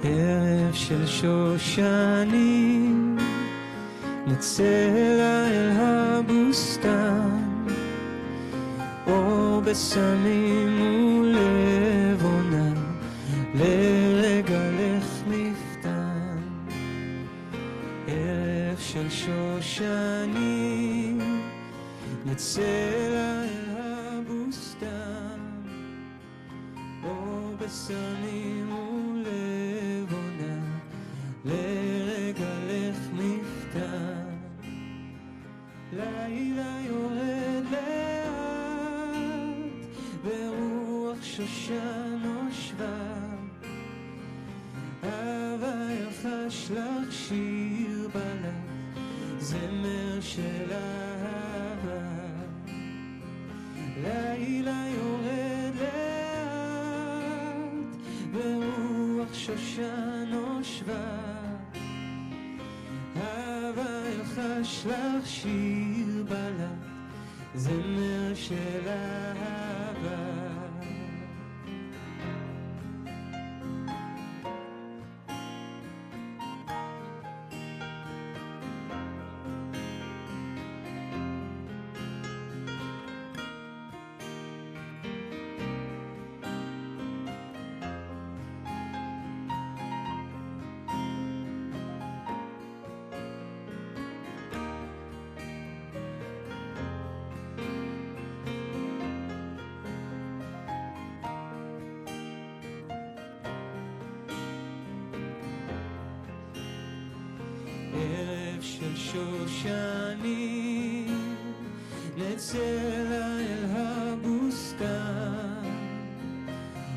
ערב של שושנים, נצא אל הבוסתן, אור בשמים ולבונה, לרגע לך מפתן. ערב של שושנים, נצא אל הבוסתן, אור בשמים ולבונה, לרגע לך מפתן. לילה יורד לאט ברוח שושן נושבה, אהבה ילחש לך שיר בלט, זמר של אהבה. לילה יורד לאט ברוח שושן נושבה, אהבה ילחש לך שיר בלט, זמר של אהבה. ערב של שושנים, נצא אל הבוסתן,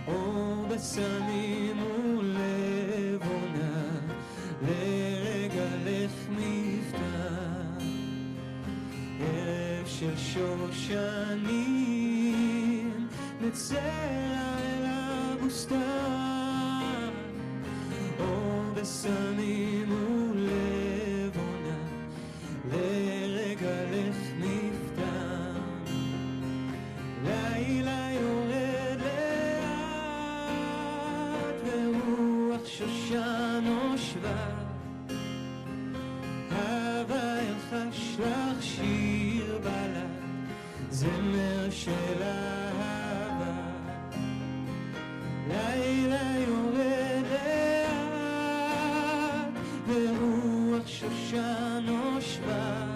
אור בשמים ולבונה, לרגע לך מפתן. ערב של שושנים, נצא אל הבוסתן, אור בשמים ולבונה, לרגע לך מפתן. לילה יורד לאט ברוח שושן נושבה, אהבה ילחש לך שיר בלט, זמר של אהבה. לילה יורד לאט ברוח שושן נושבה,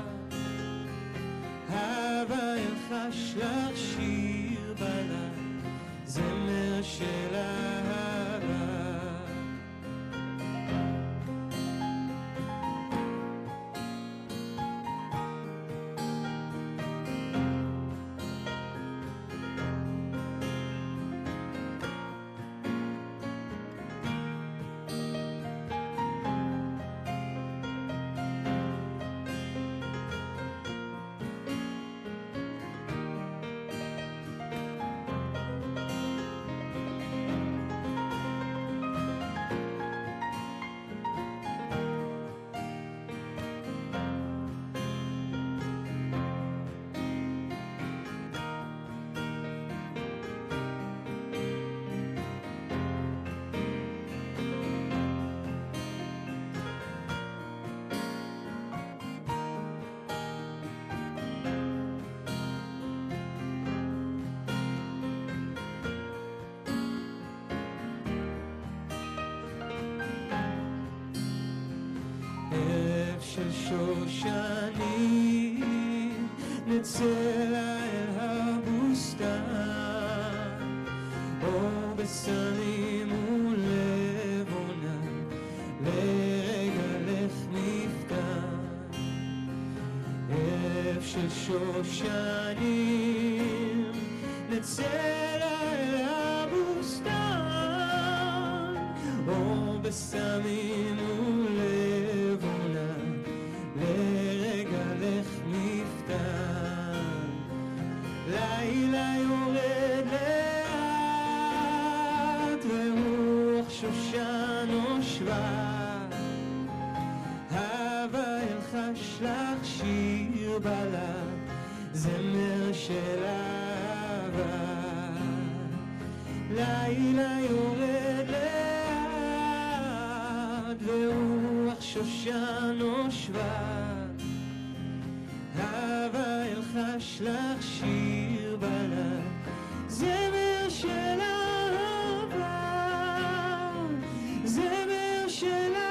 אהבה ילחש לך שיר בלט, זמר של אהבה. ערב של שושנים, נצא אל הבוסתן, אור בשמים ולבונה, לרגע לך מפתן. ערב של שושנים, נצא אל הבוסתן, אור בשמים ולבונה, לרגע לך מפתן. לילה יורד לאט ורוח שושן נושבה, אהבה ילחש לך שיר בלט, זמר של אהבה. לילה יורד לאט ורוח שושן ושבט, הווה ילחש לך שיר בלט, זמר של אהבה, זמר של אהבה.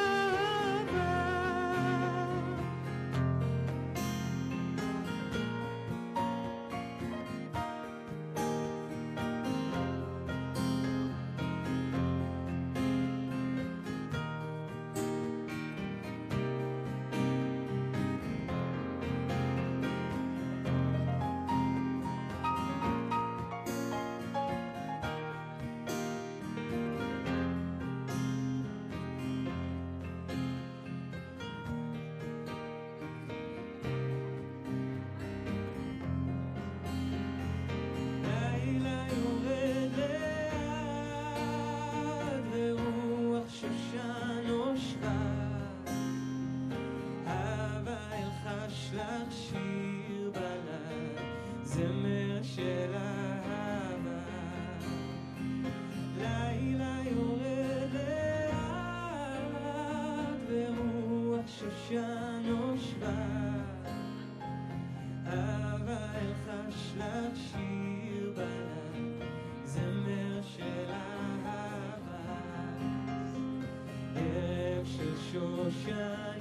זמר של אהבה, לילה יורד לאט ורוח שושן ושבט, אהבה ילחש לך שיר בלט, זמר של אהבה. ערב של שושנים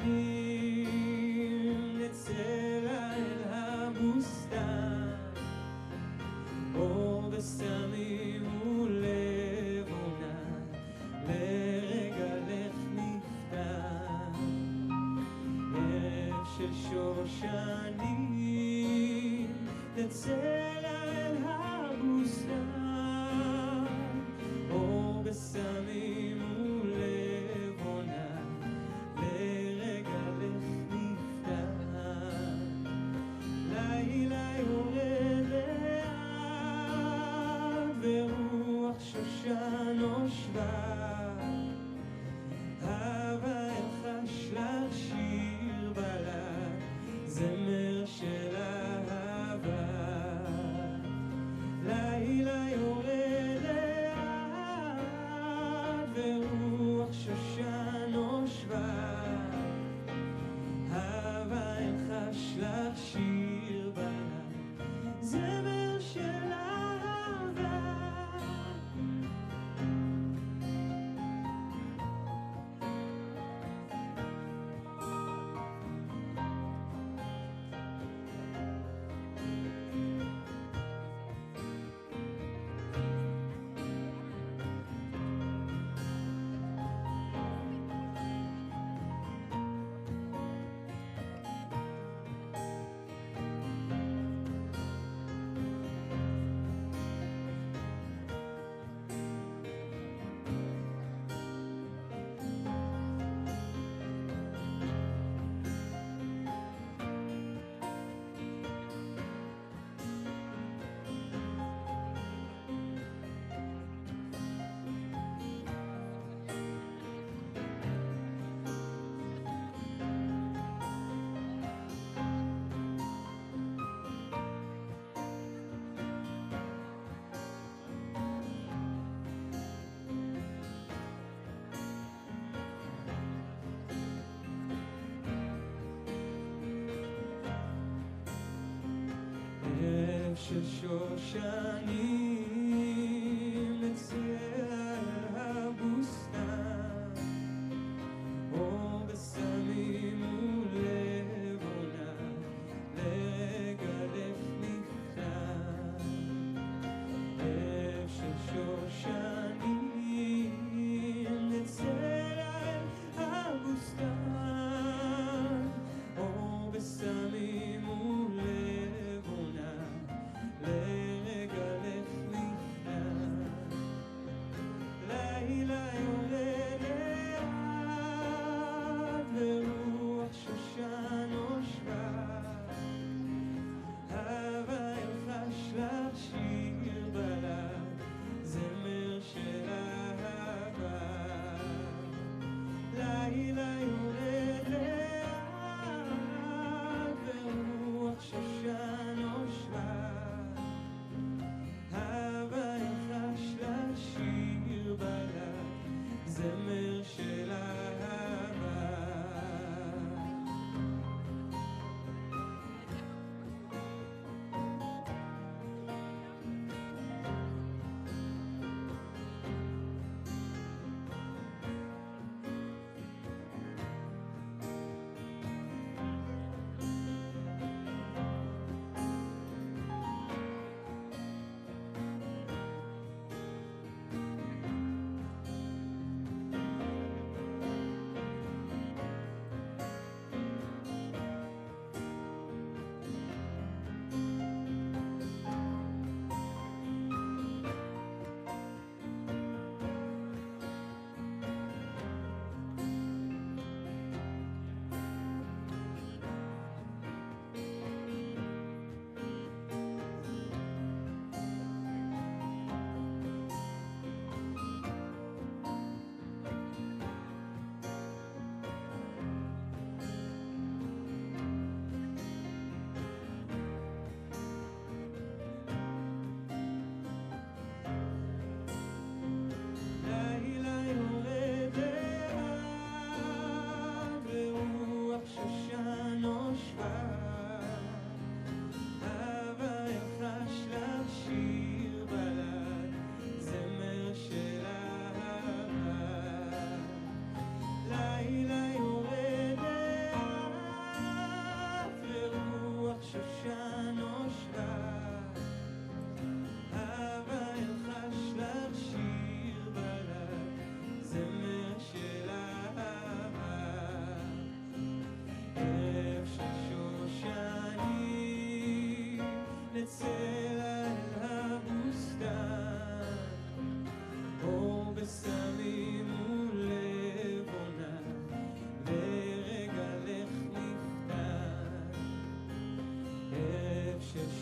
נצא אל הבוסתן, אור בסמים ולבונה, לרגע לך נפתח. ערב של שושנים נצא אל הבוסתן, אור בסמים ולבונה, לרגע לך נפתח. לילה יורד ורוח שושן ושבט, הווה ילחש לך שיר בלט, זמר של אהבה. לילה יורד לאט ורוח שושן ושבט, הווה ילחש לך שיר בלט, זמר של אהבה. ערב של שושנים נצא אל הבוסתן, אור בסמים ולבונה, לרגע לך נפתח. ערב של שושנים נצא אל הבוסתן, אור בסמים ולבונה, לרגע לך נפתח.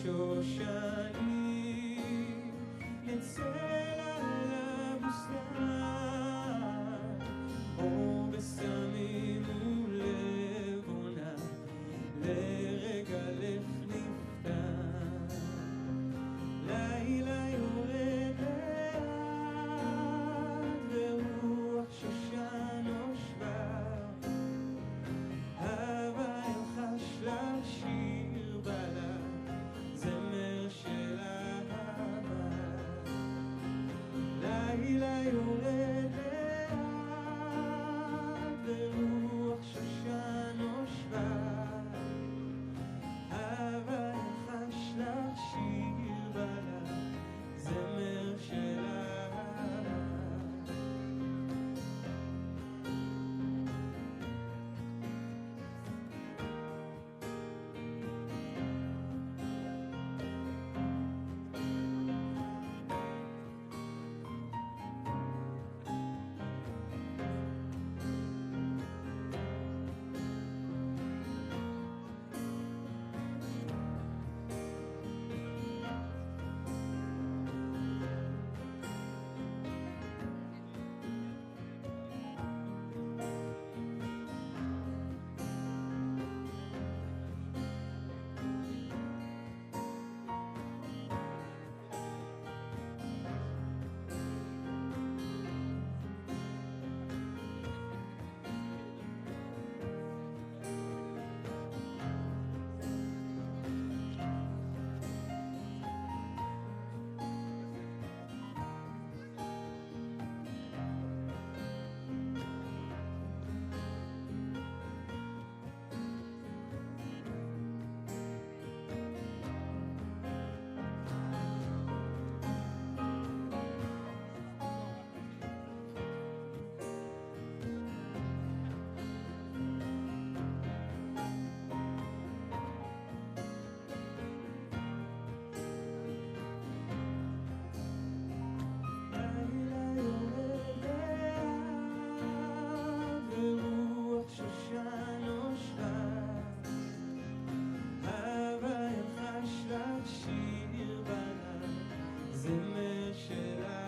שושנים נצא לבוסתן אור בסמים ולבונה לרגע לך נפתח לילה יורד לאט ורוח שושן נושבה הווה ילחש לך שיר בלה זמר של אהבה לילה יורד לאט ורוח שושן נושבה הווה ילחש לך שיר בלה זמר של אהבה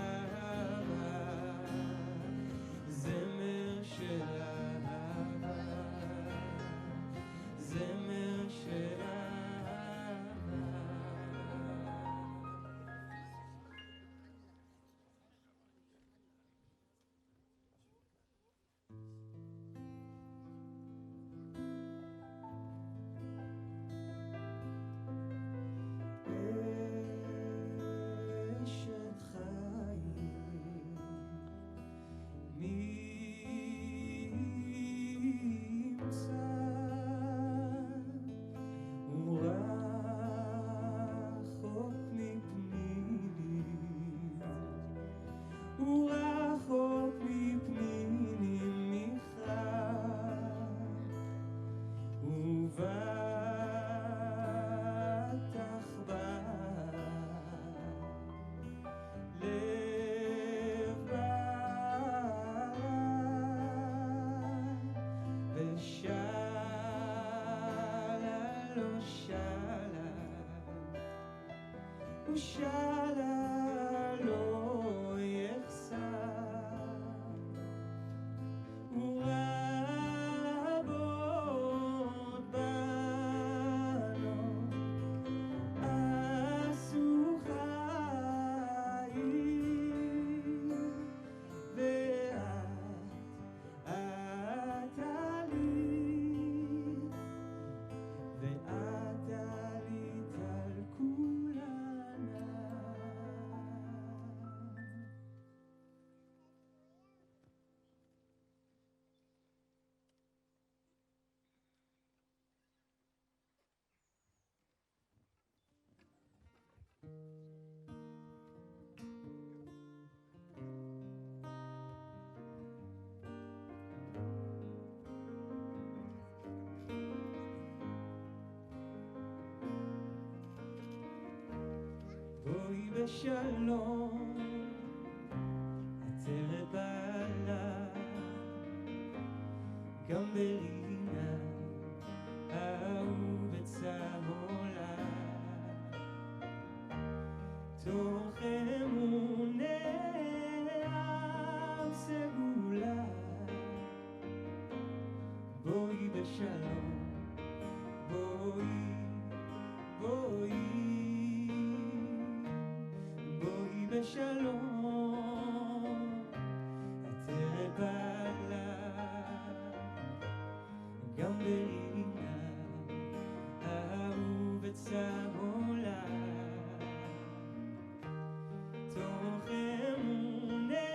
בואי בשלום, עצרת בעלה, גם ברינה, אהוב את צהולה, תוך אמונה סגולה, בואי בשלום, בואי, בואי, בואי בשלום, את בעלה, גם ברינה, אהוב את סהולה, תוך אמונה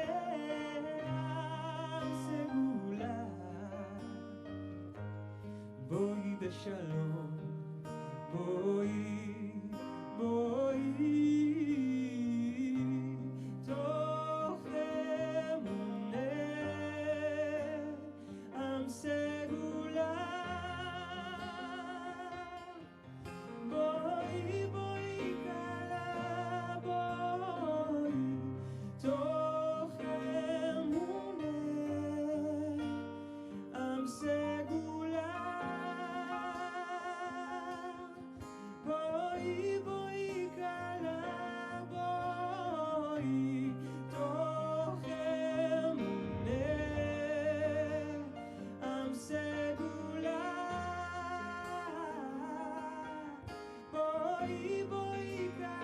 סגולה, בואי בשלום, בואי, בואי, תוך אמונה עם סגולה, בואי, בואי כלה, בואי, תוך אמונה עם סגולה, בואי, בואי כלה, בואי, תוך אמונה עם סגולה, בואי, בואי כלה,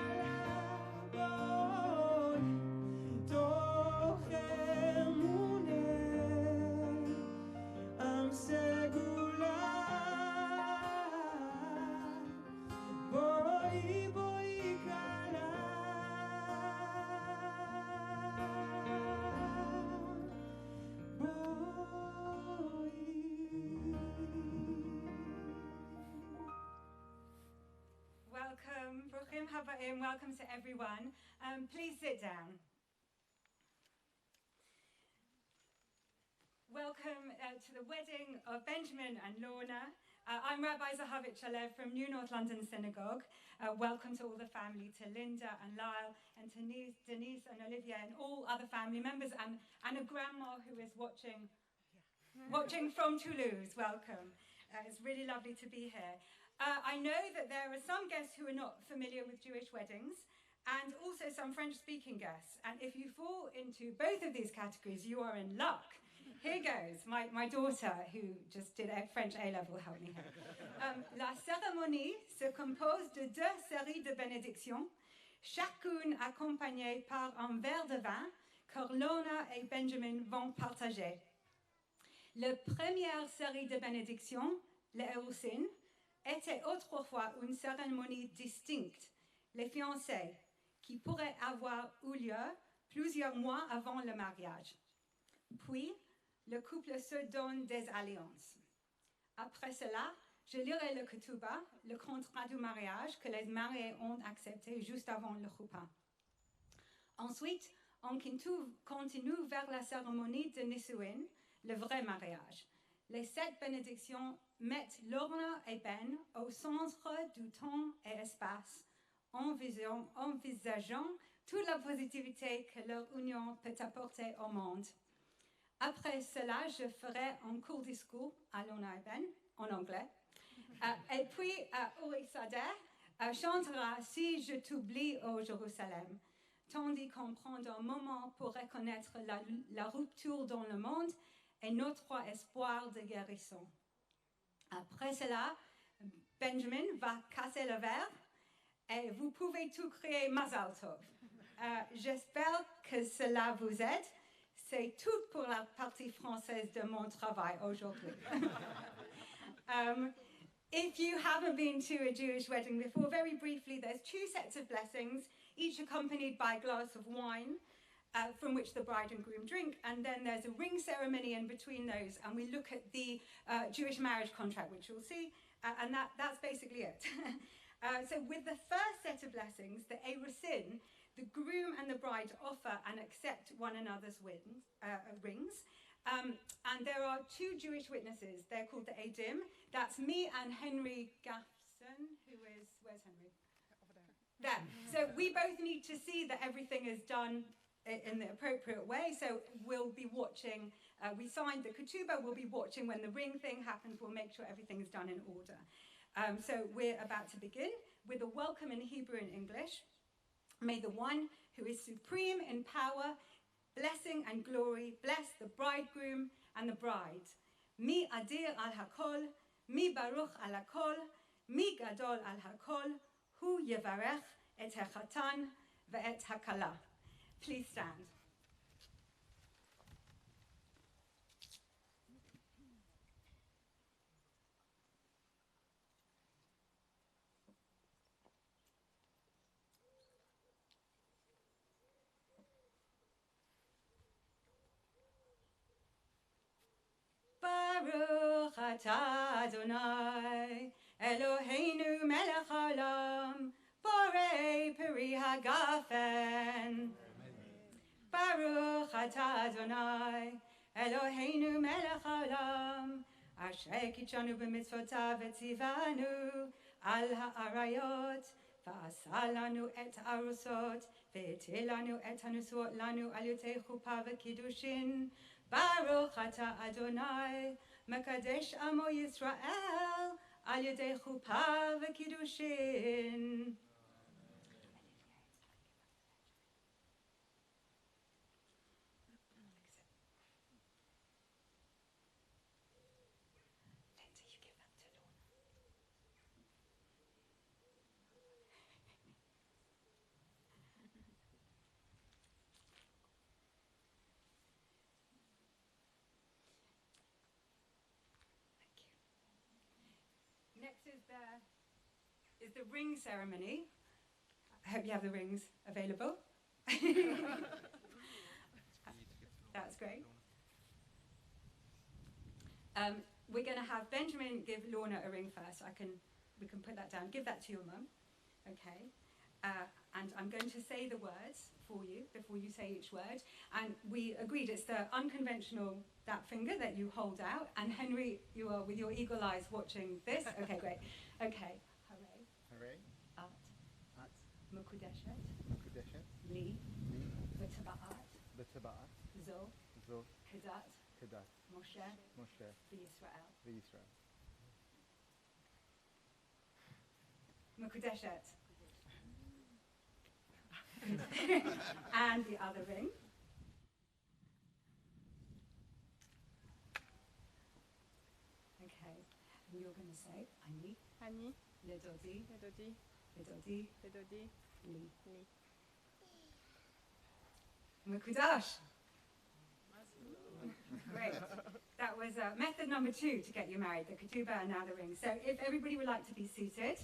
בואי, תוך אמונה עם סגולה, בואי, בואי כלה, Welcome, Bruchim Habaim, welcome to everyone. Please sit down. Welcome to the wedding of Benjamin and Lorna. I'm Rabbi Zahavit Shalev from New North London Synagogue. Welcome to all the family, to Linda and Lyle and to Denise and Olivia and all other family members and a grandma who is watching from Toulouse. Welcome. It's really lovely to be here. I know that there are some guests who are not familiar with Jewish weddings and also some French-speaking guests. And if you fall into both of these categories, you are in luck. Here goes. My daughter, who just did a French A-level, helped me here. La cérémonie se compose de 2 séries de bénédictions, chacune accompagnée par un verre de vin que Lorna et Benjamin vont partager. La première série de bénédictions, les Erusin, était autrefois une cérémonie distincte, les fiançailles, qui pourrait avoir eu lieu plusieurs mois avant le mariage. Puis, le couple se donne des alliances. Après cela, je lirai le ketubah, le contrat du mariage que les mariés ont accepté juste avant le repas. Ensuite, on continue vers la cérémonie de Nisuin, le vrai mariage. Les 7 bénédictions mettent Lorna et Ben au centre du temps et espace, envisageant toute la positivité que leur union peut apporter au monde. Après cela, je ferai un court discours à Lorna et Ben, en anglais. Et puis, Uri Sadeh chantera « Si je t'oublie, ô Jérusalem », tandis qu'on prend un moment pour reconnaître la rupture dans le monde et notre espoir de guérison. Après cela, Benjamin va casser le verre et vous pouvez tout crier Mazal Tov. J'espère que cela vous aide. C'est tout pour la partie française de mon travail aujourd'hui. If you haven't been to a Jewish wedding before, very briefly, there's 2 sets of blessings, each accompanied by a glass of wine, from which the bride and groom drink, and then there's a ring ceremony in between those, and we look at the Jewish marriage contract, which you'll see, and that's basically it. So with the first set of blessings, the Erusin, the groom and the bride offer and accept one another's rings, and there are 2 Jewish witnesses. They're called the Edim. That's me and Henry Gaffson, who is, where's Henry? Over there. There. So we both need to see that everything is done in the appropriate way. So we'll be watching, we signed the ketubah, we'll be watching when the ring thing happens, we'll make sure everything is done in order. So we're about to begin with a welcome in Hebrew and English. May the one who is supreme in power, blessing and glory, bless the bridegroom and the bride. Mi adir al hakol, mi baruch al hakol, mi gadol al hakol, hu yevarech et hachatan ve'et hakala. Please stand. Baruch atah Adonai, Eloheinu melech haolam, borei peri hagafen. Baruch atah Adonai, Eloheinu melech haolam, asher kitshanu b'mitzvotav v'tzivanu al ha'arayot, v'asa lanu et arusot, v'etil lanu et hanusuot lanu al yotei chuppah v'kiddushin. Baruch atah Adonai, mekadesh amo Yisrael, al yodei chuppah v'kiddushin. Next is the ring ceremony. I hope you have the rings available. That's great. We're going to have Benjamin give Lorna a ring first. We can put that down. Give that to your mum. Okay. And I'm going to say the words for you before you say each word. And we agreed it's the unconventional, that finger that you hold out. And Henry, you are with your eagle eyes watching this. Okay, great. Okay. Hooray. Hooray. At. At. Mukudeshet. Mukudeshet. Li. Li. V'taba'at. B'taba'at. Zo. Zo. Kedat. Kedat. Moshe. Moshe. V'Yisrael. V'Yisrael. Mukudeshet. And the other ring. Okay. And you're going to say, Ani, Ani, Ledodi, Ledodi, Ledodi, Ledodi, Li. Li. Mukudash. Great. That was method number 2 to get you married, the ketubah and now the ring. So if everybody would like to be seated.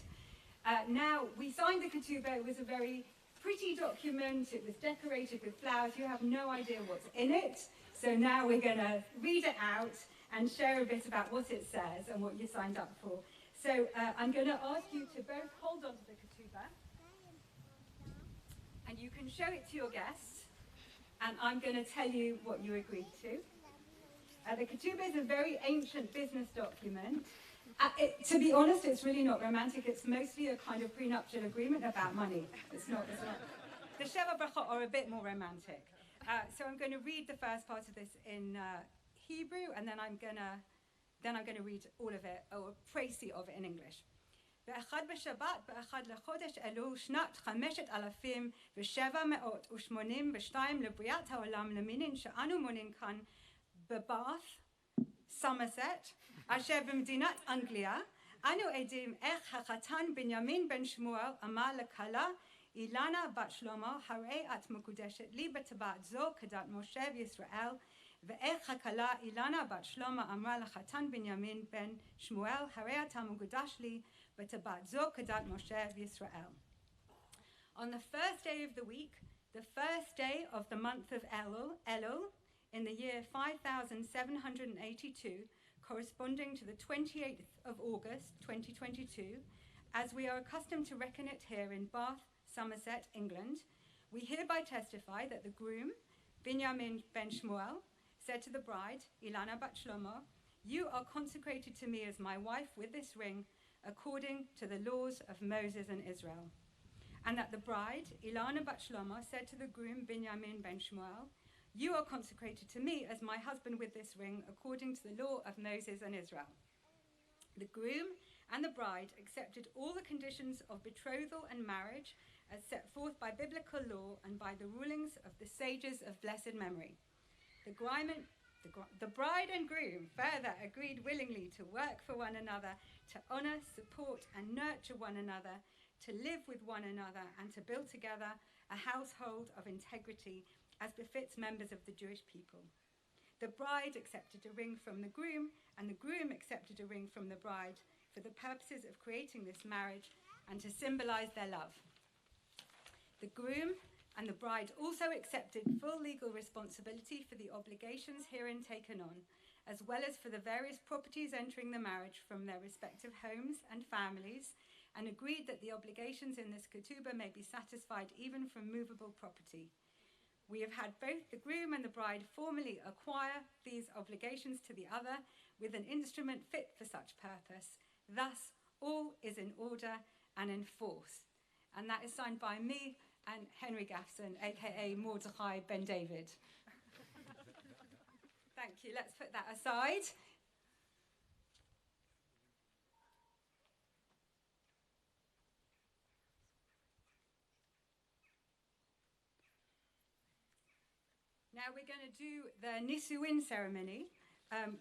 Now, we signed the ketubah. It was a very pretty document. It was decorated with flowers. You have no idea what's in it. So now we're going to read it out and share a bit about what it says and what you signed up for. So I'm going to ask you to both hold on to the ketubah. And you can show it to your guests. And I'm going to tell you what you agreed to. The ketubah is a very ancient business document. To be honest, it's really not romantic. It's mostly a kind of prenuptial agreement about money. It's not. The Sheva Brachot are a bit more romantic. So I'm going to read the first part of this in Hebrew, and then I'm going to read all of it, or précis of it in English. באחד בשבת, באחד לחודש אלו שנת 5,782 לבריאת העולם למינין שאנו מונים כאן בבאת' סומרסט, אשר במדינת אנגליה, אנו עדים איך החתן בנימין בן שמואל אמר לכלה אילנה בת שלמה, הרי את מקודשת לי בטבעת זו כדת משה וישראל, ואיך הכלה אילנה בת שלמה אמרה לחתן בנימין בן שמואל, הרי אתה מקודש לי בטבעת זו כדת משה וישראל. On the first day of the week, the first day of the month of Elul, in the year 5782, corresponding to the 28th of August 2022, as we are accustomed to reckon it here in Bath, Somerset, England, we hereby testify that the groom, Binyamin ben Shmuel, said to the bride, Ilana bat Shlomo, you are consecrated to me as my wife with this ring, according to the laws of Moses and Israel. And that the bride, Ilana bat Shlomo, said to the groom, Binyamin ben Shmuel, you are consecrated to me as my husband with this ring, according to the law of Moses and Israel. The groom and the bride accepted all the conditions of betrothal and marriage as set forth by biblical law and by the rulings of the sages of blessed memory. The bride and groom further agreed willingly to work for one another, to honour, support and nurture one another, to live with one another and to build together a household of integrity as befits members of the Jewish people. The bride accepted a ring from the groom and the groom accepted a ring from the bride for the purposes of creating this marriage and to symbolise their love. The groom and the bride also accepted full legal responsibility for the obligations herein taken on, as well as for the various properties entering the marriage from their respective homes and families, and agreed that the obligations in this ketubah may be satisfied even from movable property. We have had both the groom and the bride formally acquire these obligations to the other with an instrument fit for such purpose. Thus, all is in order and in force. And that is signed by me and Henry Gaffson, aka Mordechai Ben David. Thank you. Let's put that aside. Now we're going to do the Nisuin ceremony,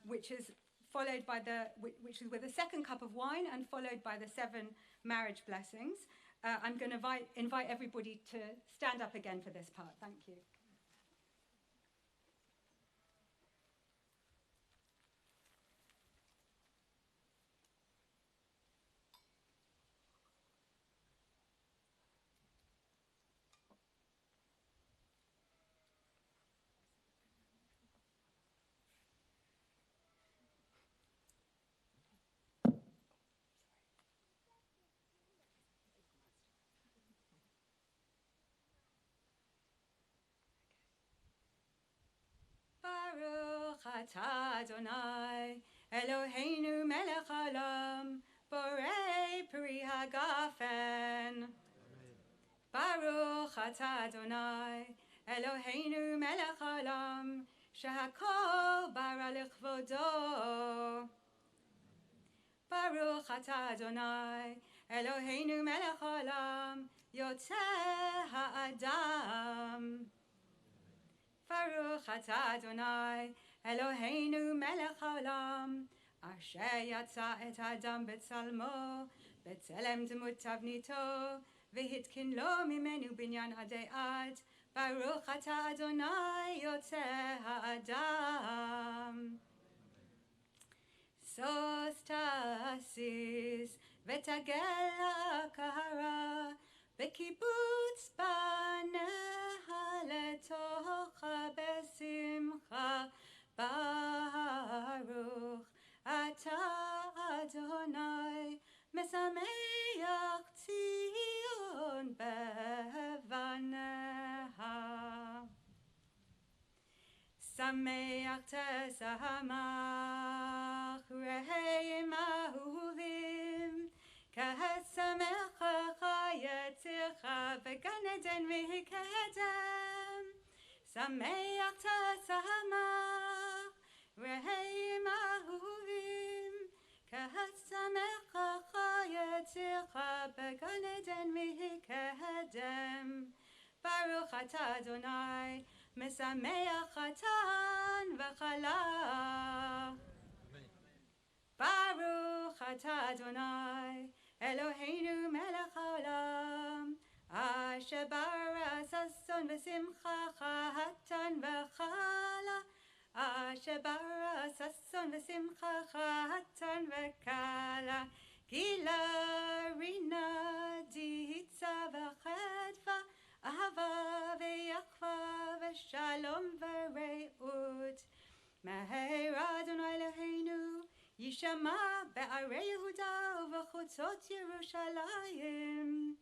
which is followed by which is with a second cup of wine and followed by the 7 marriage blessings. I'm going to invite everybody to stand up again for this part. Thank you. Baruch atah Adonai, Eloheinu melech haolam, borei peri hagafen. Baruch atah Adonai, Eloheinu melech haolam, shehakol bara lichvodo. Baruch atah Adonai, Eloheinu melech haolam, yotzeh ha'adam. Baruch atah Adonai, Eloheinu melech haolam, asher yatsa et Adam betzalmo, betzelem demut tavnito, v'hitkin lo mimenu binyan adei ad. Baruch atah Adonai, yotzeh ha'adam. Sos tasis v'tagel ha'kahara, בקיבוץ בניה לתוכה בשמחה. ברוך אתה אדוני משמח ציון בבניה. שמח תשמח רעים אהובים, כשמח חייתך בגן עדן מקדם. שמח תשמח רעים אהובים, כשמח חייתך בגן עדן מקדם. ברוך אתה אדוני משמח חתן וכלה. ברוך אתה אדוני אלוהינו מלך העולם, אשר ברא ששון ושמחה חתן וכלה. אשר ברא ששון ושמחה חתן וכלה. גילה רינה דיצה וחדווה, אהבה ויחווה ושלום ורעות. מהרה אדוני אלוהינו ישמע בערי יהודה ובחוצות ירושלים.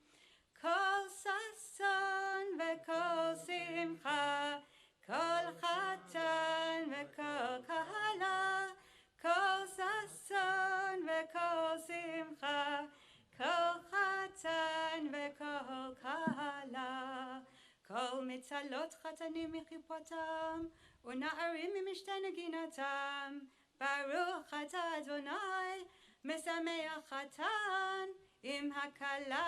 כל ששון וכל שמחה, כל חתן וכל כלה. כל ששון וכל שמחה, כל חתן וכל כלה. כל מצלות חתנים מחופתם ונערים ממשתה נגינתם. ברוך אתה אדוני משמח חתן עם הכלה.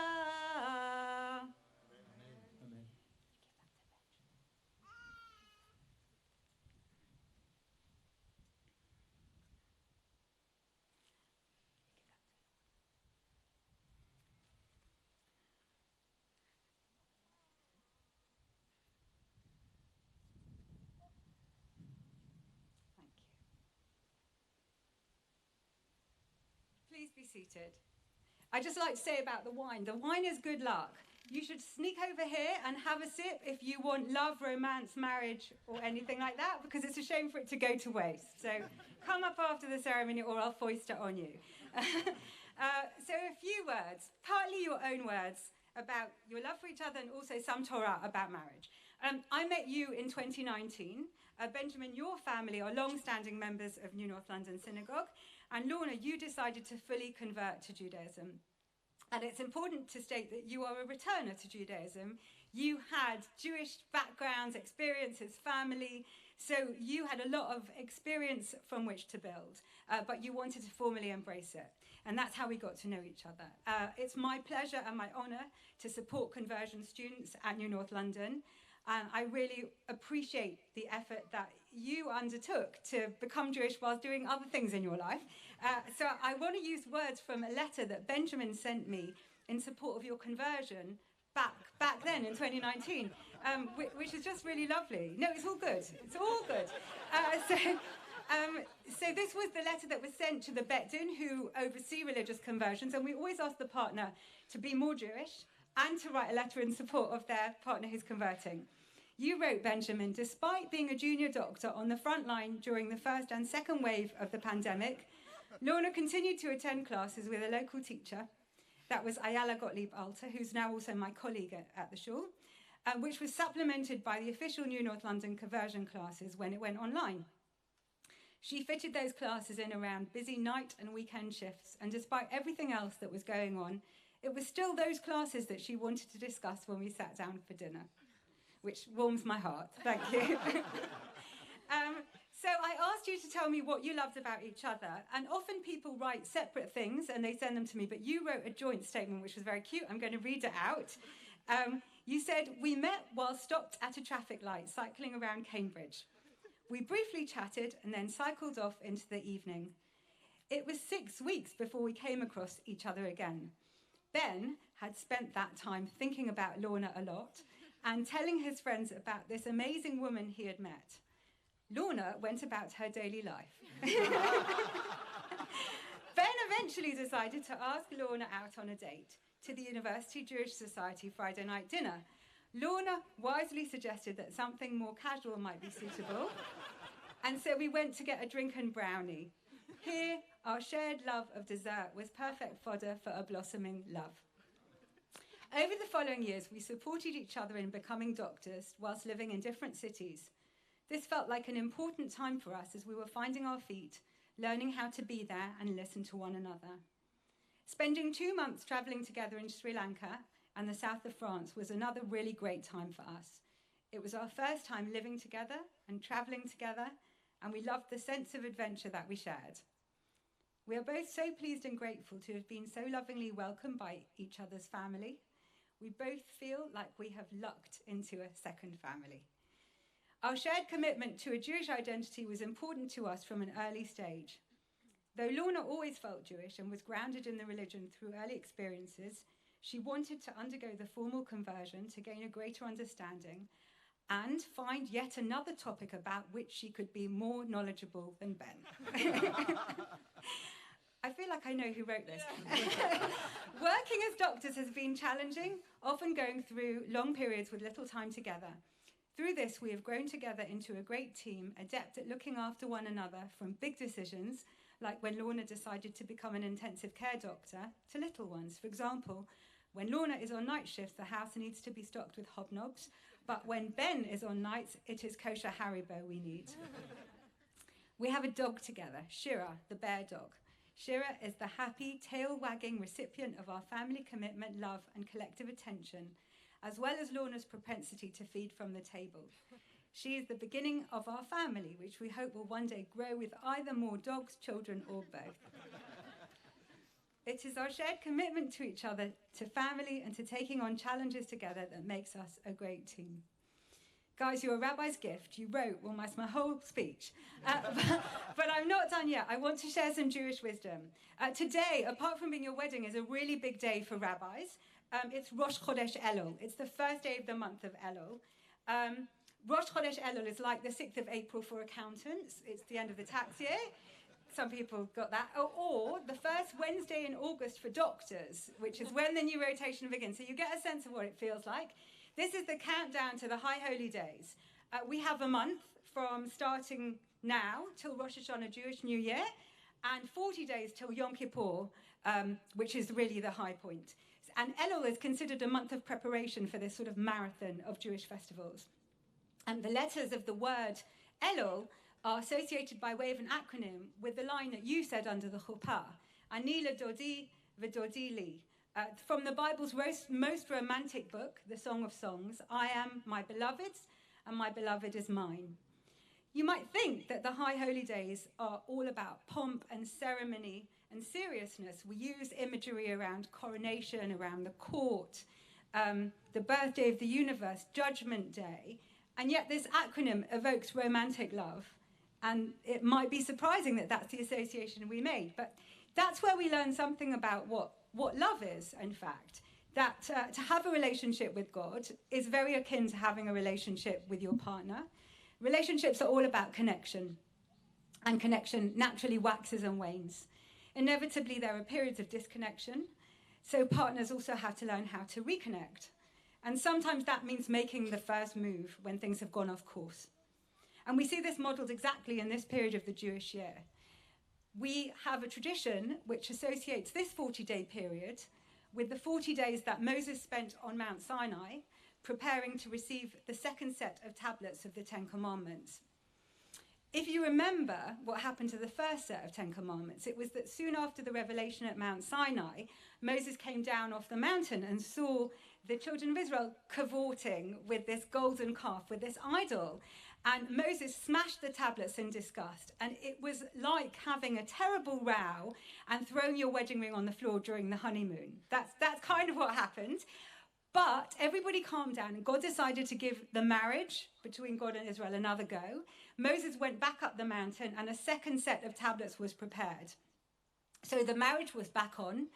be seated. I'd just like to say about the wine is good luck. You should sneak over here and have a sip if you want love, romance, marriage, or anything like that, because it's a shame for it to go to waste. So come up after the ceremony or I'll foist it on you. So a few words, partly your own words, about your love for each other and also some Torah about marriage. I met you in 2019. Benjamin, your family are long-standing members of New North London Synagogue. And Lorna, you decided to fully convert to Judaism. And it's important to state that you are a returner to Judaism. You had Jewish backgrounds, experiences, family, so you had a lot of experience from which to build, but you wanted to formally embrace it. And that's how we got to know each other. It's my pleasure and my honor to support conversion students at New North London. And I really appreciate the effort that you undertook to become Jewish while doing other things in your life. So I want to use words from a letter that Benjamin sent me in support of your conversion back then in 2019, which is just really lovely. No, it's all good. It's all good. So this was the letter that was sent to the Bet Din, who oversee religious conversions, and we always ask the partner to be more Jewish and to write a letter in support of their partner who's converting. You wrote, Benjamin, despite being a junior doctor on the front line during the first and second wave of the pandemic, Lorna continued to attend classes with a local teacher. That was Ayala Gottlieb Alter, who's now also my colleague at the shul, which was supplemented by the official New North London conversion classes when it went online. She fitted those classes in around busy night and weekend shifts, and despite everything else that was going on, it was still those classes that she wanted to discuss when we sat down for dinner, which warms my heart. Thank you. So I asked you to tell me what you loved about each other, and often people write separate things and they send them to me, but you wrote a joint statement which was very cute. I'm going to read it out. You said, "We met while stopped at a traffic light cycling around Cambridge. We briefly chatted and then cycled off into the evening. It was 6 weeks before we came across each other again. Ben had spent that time thinking about Lorna a lot and telling his friends about this amazing woman he had met. Lorna went about her daily life. Ben eventually decided to ask Lorna out on a date to the University Jewish Society Friday night dinner. Lorna wisely suggested that something more casual might be suitable, and so we went to get a drink and brownie. Here, our shared love of dessert was perfect fodder for a blossoming love. Over the following years, we supported each other in becoming doctors whilst living in different cities. This felt like an important time for us as we were finding our feet, learning how to be there and listen to one another. Spending 2 months traveling together in Sri Lanka and the south of France was another really great time for us. It was our first time living together and traveling together, and we loved the sense of adventure that we shared. We are both so pleased and grateful to have been so lovingly welcomed by each other's family. We both feel like we have lucked into a second family. Our shared commitment to a Jewish identity was important to us from an early stage. Though Lorna always felt Jewish and was grounded in the religion through early experiences, she wanted to undergo the formal conversion to gain a greater understanding and find yet another topic about which she could be more knowledgeable than Ben. I feel like I know who wrote this. Working as doctors has been challenging, often going through long periods with little time together. Through this, we have grown together into a great team, adept at looking after one another from big decisions, like when Lorna decided to become an intensive care doctor, to little ones. For example, when Lorna is on night shifts, the house needs to be stocked with hobnobs, but when Ben is on nights, it is kosher Haribo we need. We have a dog together, Shira, the bear dog. Shira is the happy, tail-wagging recipient of our family commitment, love, and collective attention, as well as Lorna's propensity to feed from the table. She is the beginning of our family, which we hope will one day grow with either more dogs, children, or both. It is our shared commitment to each other, to family, and to taking on challenges together that makes us a great team. Guys, you're a rabbi's gift. You wrote almost my whole speech. But I'm not done yet. I want to share some Jewish wisdom. Today, apart from being your wedding, is a really big day for rabbis. It's Rosh Chodesh Elul. It's the first day of the month of Elul. Rosh Chodesh Elul is like the 6th of April for accountants. It's the end of the tax year. Some people got that. Or the first Wednesday in August for doctors, which is when the new rotation begins. So you get a sense of what it feels like. This is the countdown to the High Holy Days. We have a month from starting now till Rosh Hashanah, Jewish New Year, and 40 days till Yom Kippur, which is really the high point. And Elul is considered a month of preparation for this sort of marathon of Jewish festivals. And the letters of the word Elul are associated by way of an acronym with the line that you said under the chuppah, Ani ledodi v'dodi li. From the Bible's most romantic book, the Song of Songs, I am my beloved's and my beloved is mine. You might think that the High Holy Days are all about pomp and ceremony and seriousness. We use imagery around coronation, around the court, the birthday of the universe, Judgment Day, and yet this acronym evokes romantic love. And it might be surprising that that's the association we made, but that's where we learn something about what love is, in fact. That to have a relationship with God is very akin to having a relationship with your partner. Relationships are all about connection, and connection naturally waxes and wanes. Inevitably, there are periods of disconnection, so partners also have to learn how to reconnect. And sometimes that means making the first move when things have gone off course. And we see this modeled exactly in this period of the Jewish year. We have a tradition which associates this 40-day period with the 40 days that Moses spent on Mount Sinai, preparing to receive the second set of tablets of the Ten Commandments. If you remember what happened to the first set of Ten Commandments, it was that soon after the revelation at Mount Sinai, Moses came down off the mountain and saw the children of Israel cavorting with this golden calf, with this idol. And Moses smashed the tablets in disgust. And it was like having a terrible row and throwing your wedding ring on the floor during the honeymoon. That's kind of what happened. But everybody calmed down, and God decided to give the marriage between God and Israel another go. Moses went back up the mountain, and a second set of tablets was prepared. So the marriage was back on,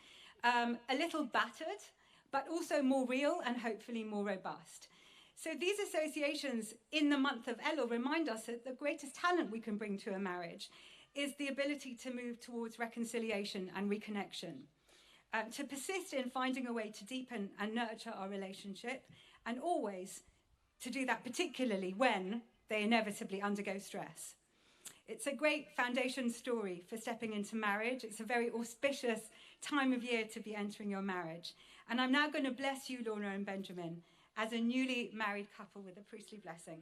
a little battered, but also more real and hopefully more robust. So these associations in the month of Elul remind us that the greatest talent we can bring to a marriage is the ability to move towards reconciliation and reconnection. To persist in finding a way to deepen and nurture our relationship, and always to do that particularly when they inevitably undergo stress. It's a great foundation story for stepping into marriage. It's a very auspicious time of year to be entering your marriage. And I'm now going to bless you, Lorna and Benjamin, as a newly married couple with a priestly blessing.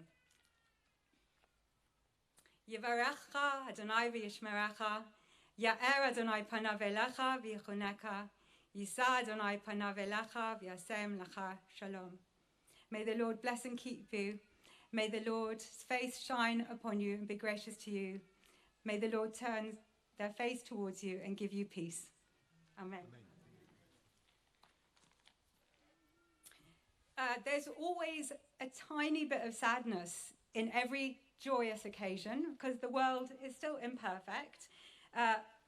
Yivarecha Adonai v'yishmerecha, Ya'er Adonai panav elecha v'yichuneka, Yisa Adonai panav elecha v'yasem lecha shalom. May the Lord bless and keep you. May the Lord's face shine upon you and be gracious to you. May the Lord turn their face towards you and give you peace. Amen. There's always a tiny bit of sadness in every joyous occasion because the world is still imperfect.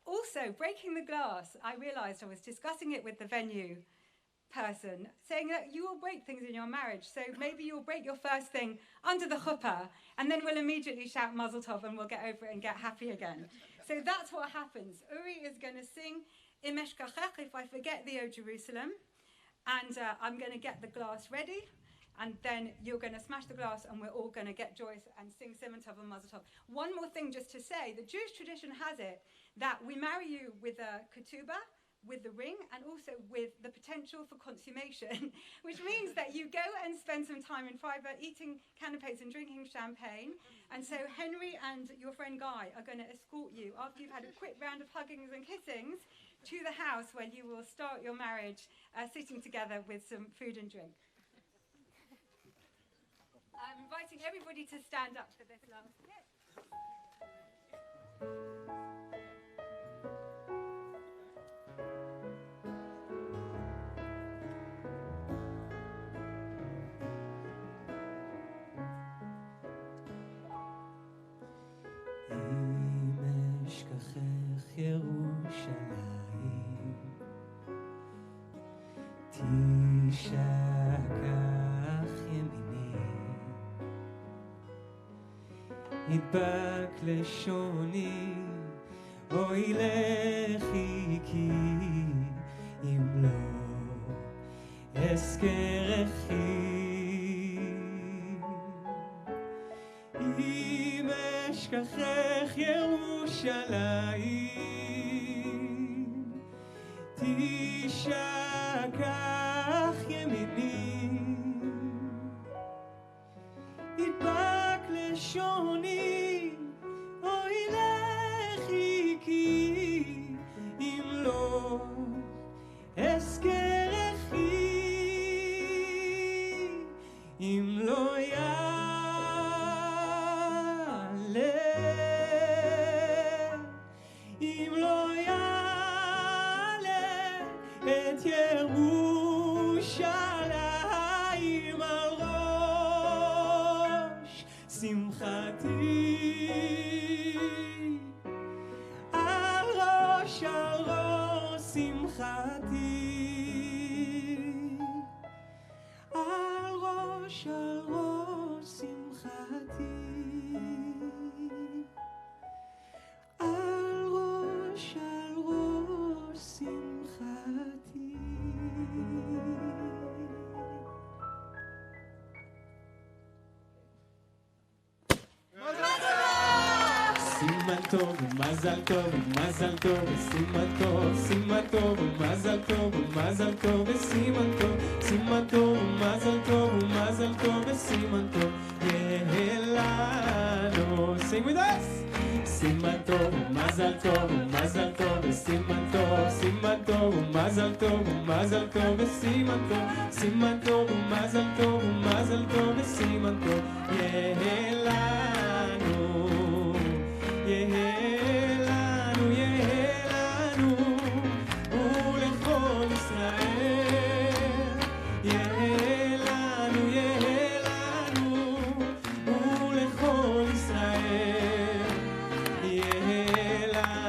Also, breaking the glass, I realized I was discussing it with the venue person, saying that you will break things in your marriage. So maybe you'll break your first thing under the chuppah, and then we'll immediately shout Mazel Tov and we'll get over it and get happy again. So that's what happens. Uri is going to sing Im Eshkachech, If I Forget Thee, O Jerusalem. And I'm going to get the glass ready, and then you're going to smash the glass, and we're all going to get joyous and sing Simon Tov and Mazel Tov. One more thing just to say, the Jewish tradition has it that we marry you with a ketubah, with the ring, and also with the potential for consummation, which means that you go and spend some time in private eating canapes and drinking champagne. And so Henry and your friend Guy are going to escort you, after you've had a quick round of huggings and kissings, to the house where you will start your marriage sitting together with some food and drink. I'm inviting everybody to stand up for this last bit. אם אשכחך ירושלים, תשכח ימיני, ידבק לשוני אוי לכי כי אם לא אזכרכי אם אשכחך ירושלים תשכח ימיני ידבק לשוני אוי לכי כי אם לא אזכרכי אם לא אם לא יעלה את ירושלים על ראש שמחתי על ראש שמחתי על ראש שמחתי על ראש שמחתי סימן טוב ומזל טוב ומזל טוב וסימן טוב סימן טוב ומזל טוב ומזל טוב וסימן טוב סימן טוב ומזל טוב ומזל טוב וסימן טוב יהיה לנו sing with us סימן טוב ומזל טוב ומזל טוב וסימן טוב סימן טוב ומזל טוב ומזל טוב וסימן טוב סימן טוב ומזל טוב ומזל טוב וסימן טוב יהיה לנו יהיה לנו ולכל ישראל יהיה לנו ולכל ישראל יהיה לנו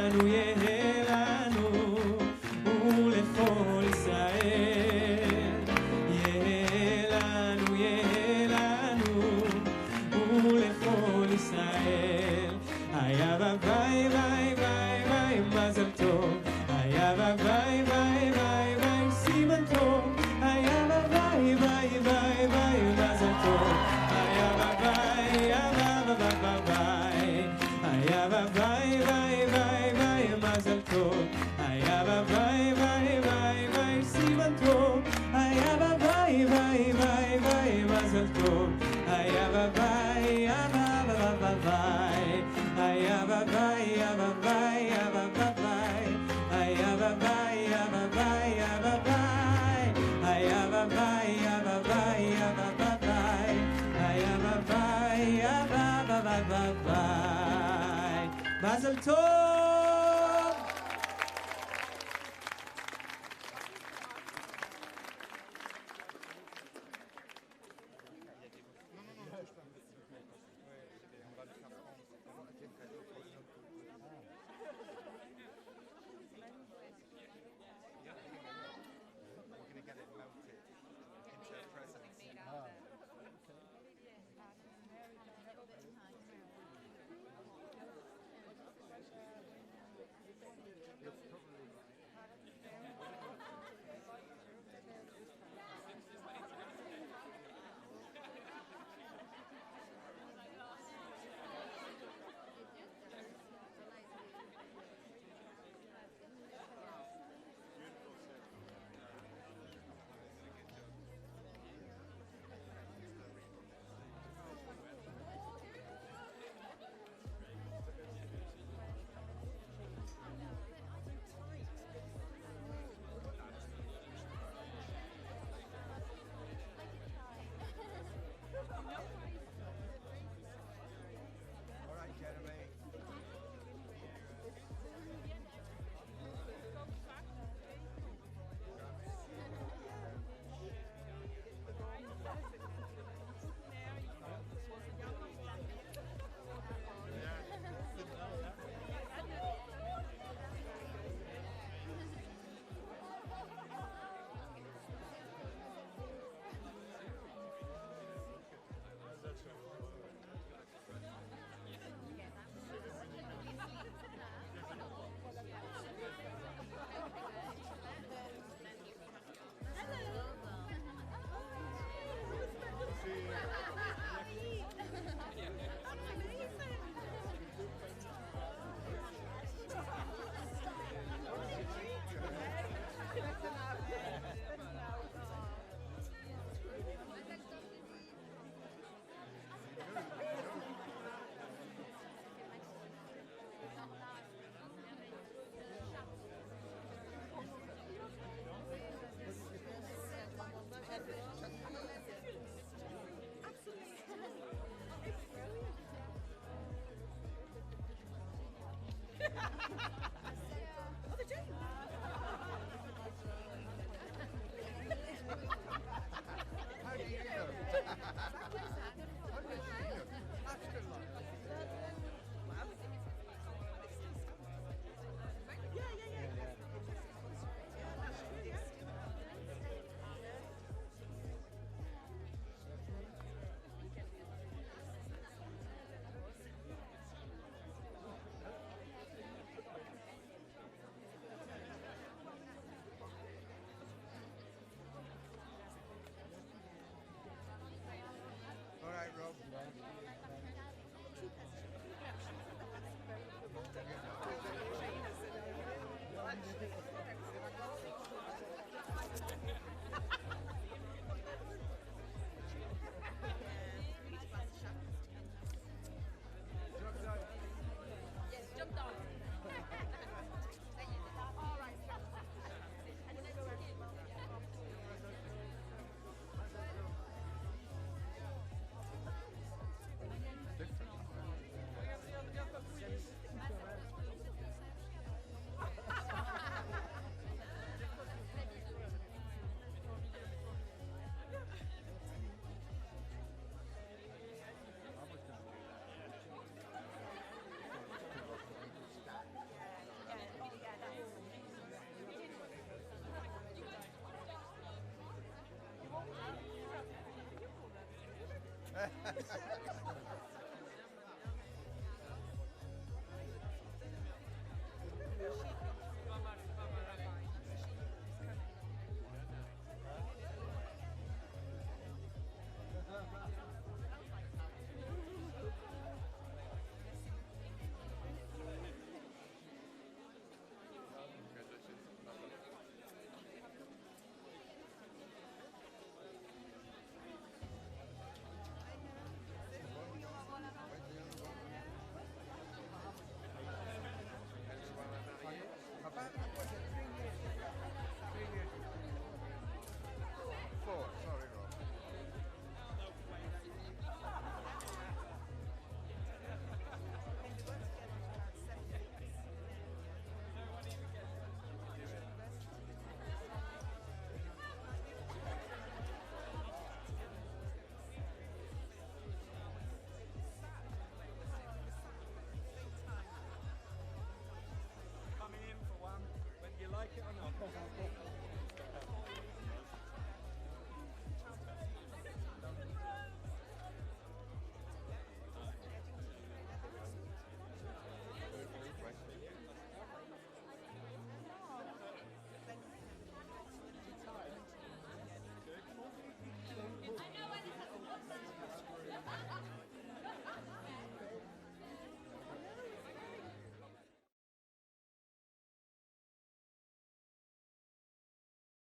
ולכל ישראל יהיה לנו ולכל ישראל היה ביי ביי ביי ביי מזל טוב היה ביי ביי ביי ביי סימן טוב היה ביי ביי ביי ביי מזל טוב היה ביי היה ביי ביי ביי ביי מזל טוב היה ביי ביי ביי ביי סימן טוב היה ביי ביי ביי ביי מזל טוב היה ביי היה ביי מזל טוב Ha ha ha ha.